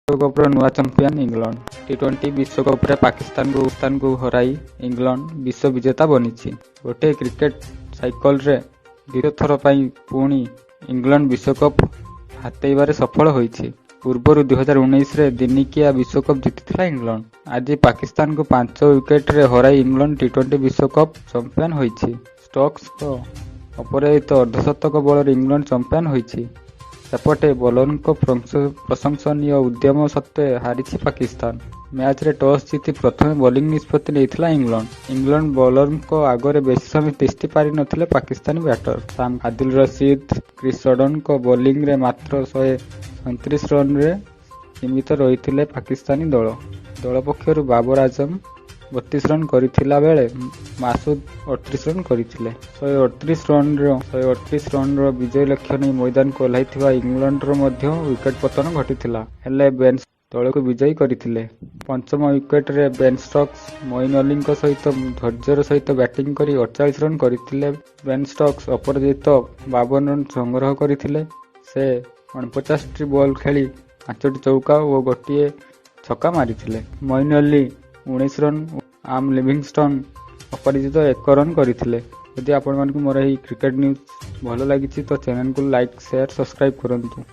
विश्वकप्र नुआ champion England. टी20 विश्वकप्रे पाकिस्तान को हराई इंग्लैंड विश्व विजेता बनी। गोटे क्रिकेट साइकल रे द्वितीय थर पर पुणी इंग्लैंड विश्वकप हातेइबारे सफल होईछि। पूर्वर 2019 रे दिनिकिया विश्वकप जीतिथिला इंग्लैंड। आज पाकिस्तान को 5 विकेट रे हराई इंग्लैंड टी20 विश्वकप चंपियन होईछि। स्टोक्स को अपराजित अर्धशतक बल इंग्लैंड चंपियन होईछि। सेपटे बॉलर को प्रशंसनीय उद्यम सत्वे हारिछि पाकिस्तान। मैच रे टॉस जीति प्रथमे बॉलिंग निष्पत्ति नेइथिला इंग्लैंड बॉलर को आगरे बेसी समय तिष्ठि पारि नथिले पाकिस्तानी बैटर। साम आदिल रशीद, क्रिस जॉर्डन को बॉलिंग रे मात्र 129 रन रे सीमित रहिथिले पाकिस्तानी दल पक्षरु बाबर आजम 32 रन करिथिला बेले मासूद 38 रन करिथिले। 138 रन रो विजय लक्ष्य नहीं मैदान को ओह्लाइथिबा इंग्लैंड रो मध्य विकेट पतन घटिथिला। हेले बेन दल को विजयी करथिले। पंचम विकेट रे बेन स्टोक्स मोइन अली सहित धैर्यर सहित बैटिंग करी 48 रन करथिले। बेन स्टोक्स अपराजित 52 रन संग्रह करथिले। से 49 बॉल खेली 5टी चौका और गोटे छक्का मारिथिले। मोइन अली 19 रन, आम लिविंगस्टन अपराजित 1 रन करथिले। यदि आपण मानकु मोर एही क्रिकेट न्यूज भलो लागिछि तो चैनल को लाइक शेयर सब्सक्राइब करंतु।